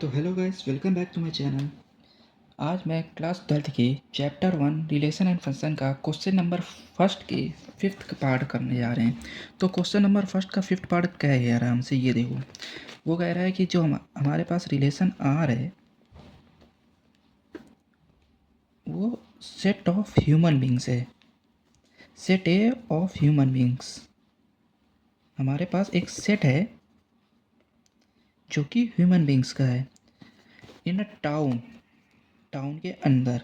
तो hello guys, welcome back to my channel. आज मैं क्लास 12th के चैप्टर 1 रिलेशन एंड फंक्शन का क्वेश्चन नंबर फर्स्ट के फिफ्थ पार्ट करने जा रहे हैं। तो क्वेश्चन नंबर फर्स्ट का फिफ्थ पार्ट क्या है यार, हमसे ये देखो। वो कह रहा है कि जो हमारे पास रिलेशन आर है वो सेट ऑफ ह्यूमन बींग्स है। Set A of human beings, हमारे पास एक सेट है जो कि ह्यूमन बींग्स का है। इन अ टाउन, टाउन के अंदर,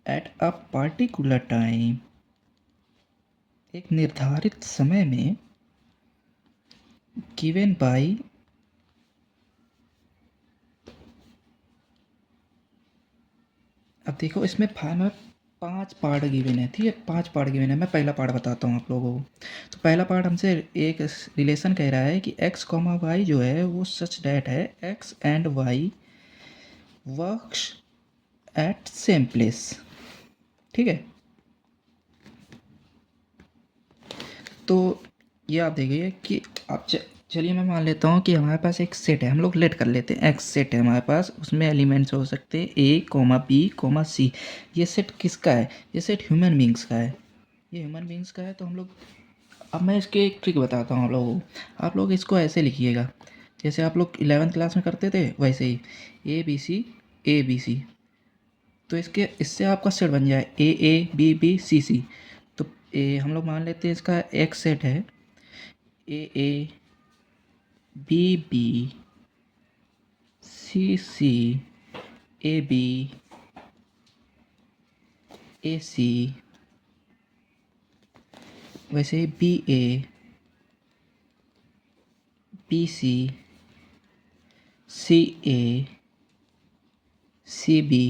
एट अ पार्टिकुलर टाइम, एक निर्धारित समय में, गिवन बाई अब देखो इसमें में 5 पार्ट गिवन है, ठीक है। 5 पार्ट गिवन है। मैं पहला पार्ट बताता हूँ आप लोगों को। तो पहला पार्ट हमसे एक रिलेशन कह रहा है कि एक्स कॉमा वाई जो है वो सच डैट है x and y works at same place, ठीक है। तो ये आप देखिए कि आप चलिए मैं मान लेता हूँ कि हमारे पास एक सेट है, हम लोग लेट कर लेते हैं। एक्स सेट है हमारे पास, उसमें एलिमेंट्स हो सकते हैं ए कोमा बी कोमा सी। ये सेट किसका है? ये सेट ह्यूमन बींग्स का है। ये ह्यूमन बींग्स का है। तो हम लोग, अब मैं इसके एक ट्रिक बताता हूँ आप लोगों को। आप लोग इसको ऐसे लिखिएगा जैसे आप लोग 11th क्लास में करते थे, वैसे ही ए बी सी। तो इससे आपका सेट बन जाए ए बी बी सी सी। तो हम लोग मान लेते हैं इसका एक सेट है A B B C C A B A C, वैसे बी सी सी ए सी बी।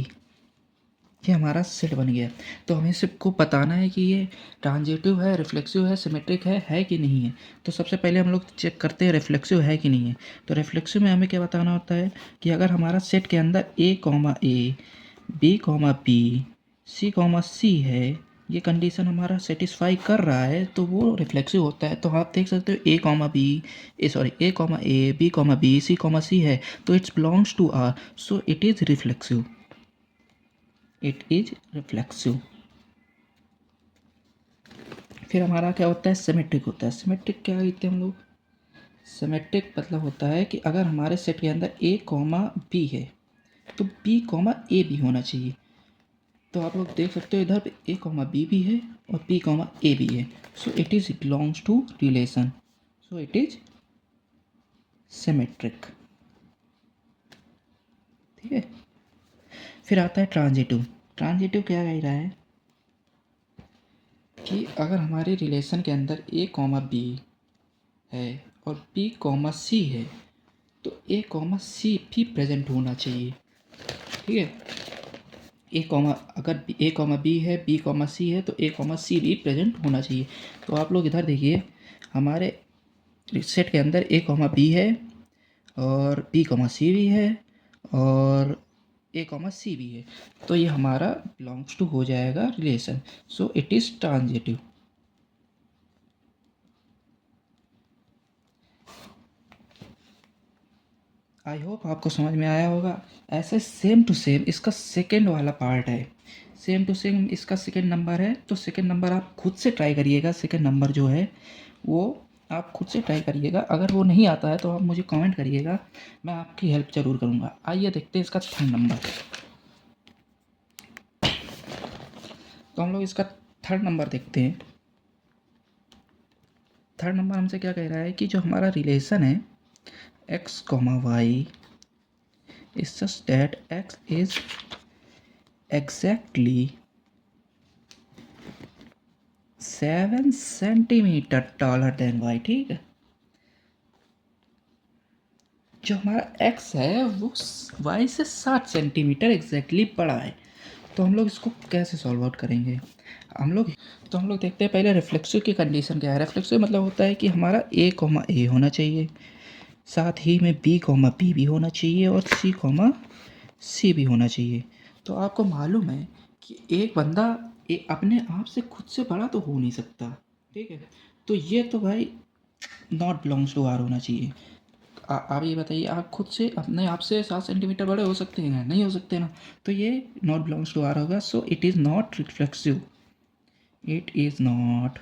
ये हमारा सेट बन गया। तो हमें सबको बताना है कि ये ट्रांजिटिव है, रिफ्लेक्सिव है, सिमेट्रिक है कि नहीं है। तो सबसे पहले हम लोग चेक करते हैं रिफ्लेक्सिव है कि नहीं है। तो रिफ्लेक्सिव में हमें क्या बताना होता है कि अगर हमारा सेट के अंदर A comma A B comma B C comma C है, ये कंडीशन हमारा सेटिस्फाई कर रहा है, तो वो रिफ्लेक्सिव होता है। तो आप देख सकते हो A comma A B comma B C comma C है, तो it's belongs to R, so it is reflexive. It is reflexive. फिर हमारा क्या होता है? सिमेट्रिक होता है। सिमेट्रिक क्या कहते हैं हम लोग? सिमेट्रिक मतलब होता है कि अगर हमारे सेट के अंदर ए कॉमा बी है तो बी कॉमा ए भी होना चाहिए। तो आप लोग देख सकते हो इधर पे ए कॉमा बी भी है और बी कॉमा ए भी है, so it is belongs to relation, so it is symmetric, ठीक है। फिर आता है ट्रांजिटिव। ट्रांजिटिव क्या कह रहा है कि अगर हमारे रिलेशन के अंदर ए कॉमा बी है और बी कॉमा सी है तो ए कॉमा सी भी प्रेजेंट होना चाहिए, ठीक है। ए कॉमा अगर ए कॉमा बी है, बी कॉमा सी है, तो ए कॉमा सी भी प्रेजेंट होना चाहिए। तो आप लोग इधर देखिए, हमारे सेट के अंदर ए कॉमा बी है और बी कॉमा सी भी है और ए कॉमा सी भी है, तो ये हमारा बिलोंग्स टू हो जाएगा relation, so it is transitive. I hope आपको समझ में आया होगा। ऐसे सेम टू सेम इसका सेकेंड वाला पार्ट है। सेम टू सेम इसका सेकेंड नंबर है, तो सेकेंड नंबर आप खुद से ट्राई करिएगा। सेकेंड नंबर जो है वो आप खुद से ट्राई करिएगा। अगर वो नहीं आता है तो आप मुझे कमेंट करिएगा, मैं आपकी हेल्प ज़रूर करूँगा। आइए देखते हैं इसका थर्ड नंबर। तो हम लोग इसका थर्ड नंबर देखते हैं। थर्ड नंबर हमसे क्या कह रहा है कि जो हमारा रिलेशन है x comma y is such that x is exactly 7 centimetre taller than y, ठीक है। जो हमारा x है वो y से 7 सेंटीमीटर एग्जैक्टली बड़ा है। तो हम लोग इसको कैसे सॉल्व आउट करेंगे? हम लोग देखते हैं पहले रिफ्लेक्सिव की कंडीशन क्या है। रिफ्लेक्सिव मतलब होता है कि हमारा ए कॉमा ए होना चाहिए, साथ ही में बी कॉमा बी भी होना चाहिए और सी कॉमा सी भी होना चाहिए। तो आपको मालूम है कि एक बंदा अपने आप से खुद से बड़ा तो हो नहीं सकता, ठीक है। तो ये तो भाई नॉट बिलोंग्स टू आर होना चाहिए। आप ये बताइए, आप खुद से अपने आप से 7 सेंटीमीटर बड़े हो सकते हैं? नहीं हो सकते ना। तो ये नॉट बिलोंग्स टू आर होगा। सो it is not reflexive, it is not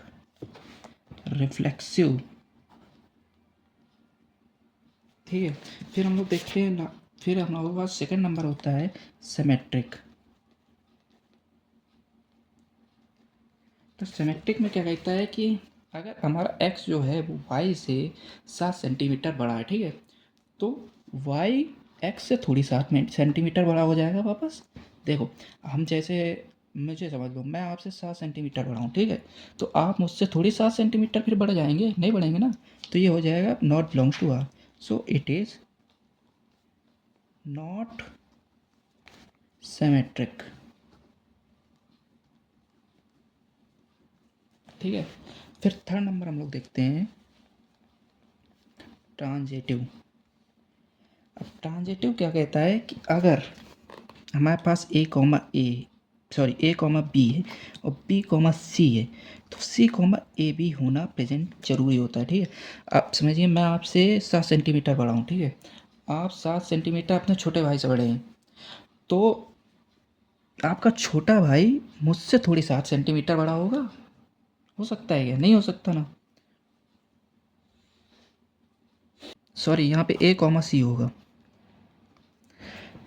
reflexive. ठीक है, फिर हम लोग देखते हैं ना, फिर हम लोगों के पास सेकंड नंबर होता है सिमेट्रिक। तो सिमेट्रिक में क्या कहता है कि अगर हमारा एक्स जो है वो वाई से 7 सेंटीमीटर बड़ा है, ठीक है, तो वाई एक्स से थोड़ी 7 सेंटीमीटर बड़ा हो जाएगा वापस। देखो, हम जैसे, मुझे समझ लो, मैं आपसे 7 सेंटीमीटर बड़ा हूँ, ठीक है, तो आप मुझसे थोड़ी 7 सेंटीमीटर फिर बढ़ जाएंगे, नहीं बढ़ेंगे ना। तो ये हो जाएगा not belongs to R. So it is not symmetric. ठीक है, फिर थर्ड नंबर हम लोग देखते हैं ट्रांजिटिव। अब ट्रांजिटिव क्या कहता है कि अगर हमारे पास ए कॉमा बी है और बी कॉमा सी है, तो सी कॉमा ए बी होना प्रेजेंट जरूरी होता है। ठीक है, आप समझिए, मैं आपसे 7 सेंटीमीटर बड़ा हूँ, ठीक है, आप 7 सेंटीमीटर अपने छोटे भाई से बड़े हैं, तो आपका छोटा भाई मुझसे थोड़ी 7 सेंटीमीटर बड़ा होगा? हो सकता है क्या? नहीं हो सकता ना। सॉरी, यहाँ पे ए कॉमा सी होगा।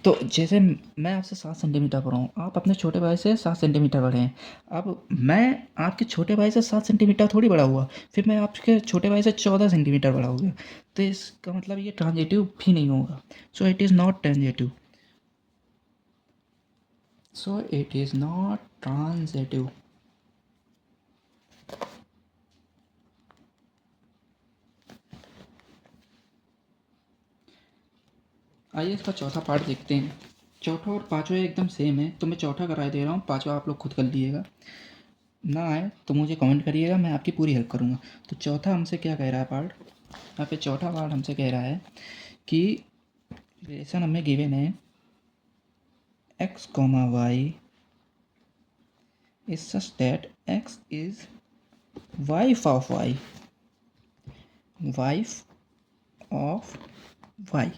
तो जैसे मैं आपसे 7 सेंटीमीटर बड़ा हूँ, आप अपने छोटे भाई से 7 सेंटीमीटर बड़े हैं। अब मैं आपके छोटे भाई से 7 सेंटीमीटर थोड़ी बड़ा हुआ, फिर मैं आपके छोटे भाई से 14 सेंटीमीटर बड़ा हो गया, तो इसका मतलब ये ट्रांजिटिव भी नहीं होगा। सो it is not transitive. So it is not transitive. आइए इसका चौथा पार्ट देखते हैं। चौथा और पाँचवा एकदम सेम है, तो मैं चौथा करा दे रहा हूँ, पाँचवा आप लोग खुद कर लीजिएगा। ना आए तो मुझे कमेंट करिएगा, मैं आपकी पूरी हेल्प करूँगा। तो चौथा हमसे क्या कह रहा है पार्ट, यहाँ पे चौथा पार्ट हमसे कह रहा है कि रिलेशन हमें गिवन है x comma y is such that x is wife of y, wife of y.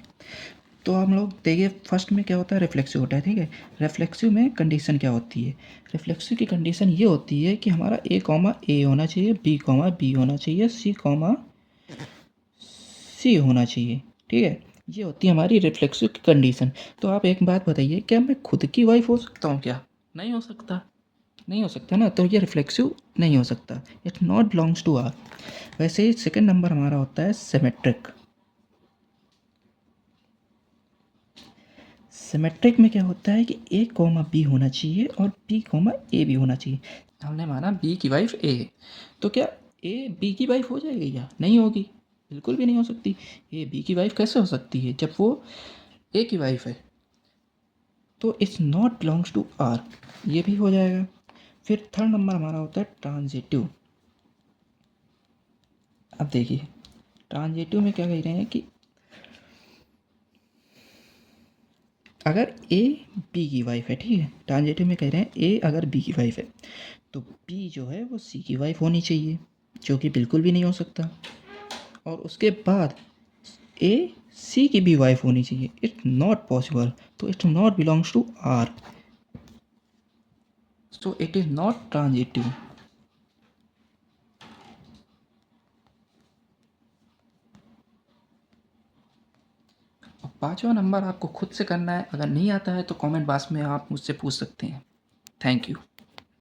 तो हम लोग देखिए, फर्स्ट में क्या होता है, रिफ्लेक्सिव होता है। ठीक है, रिफ्लेक्सिव में कंडीशन क्या होती है? रिफ्लेक्सिव की कंडीशन ये होती है कि हमारा ए कॉमा ए होना चाहिए, बी कॉमा बी होना चाहिए, सी कॉमा सी होना चाहिए। ठीक है, ये होती है हमारी रिफ्लेक्सिव की कंडीशन। तो आप एक बात बताइए, क्या मैं खुद की वाइफ हो सकता हूँ क्या? नहीं हो सकता, नहीं हो सकता ना, तो ये रिफ्लेक्सिव नहीं हो सकता। It not belongs to R. वैसे ही सेकंड नंबर हमारा होता है सिमेट्रिक। सिमेट्रिक में क्या होता है कि ए कॉमा बी होना चाहिए और बी कॉमा ए भी होना चाहिए। हमने माना बी की वाइफ ए है, तो क्या ए बी की वाइफ हो जाएगी क्या? नहीं होगी, बिल्कुल भी नहीं हो सकती। ए बी की वाइफ कैसे हो सकती है जब वो ए की वाइफ है? तो it's not belongs to R, ये भी हो जाएगा। फिर थर्ड नंबर हमारा होता है ट्रांजिटिव। अब देखिए, ट्रांजिटिव में क्या कह रहे हैं कि अगर ए बी की वाइफ है, ठीक है, ट्रांजिटिव में कह रहे हैं ए अगर बी की वाइफ है, तो बी जो है वो सी की वाइफ होनी चाहिए, जो कि बिल्कुल भी नहीं हो सकता। और उसके बाद ए सी की भी वाइफ होनी चाहिए, इट्स नॉट पॉसिबल। तो it's not belongs to R, so it is not transitive. पांचवा नंबर आपको खुद से करना है, अगर नहीं आता है तो कमेंट बॉक्स में आप मुझसे पूछ सकते हैं। Thank you.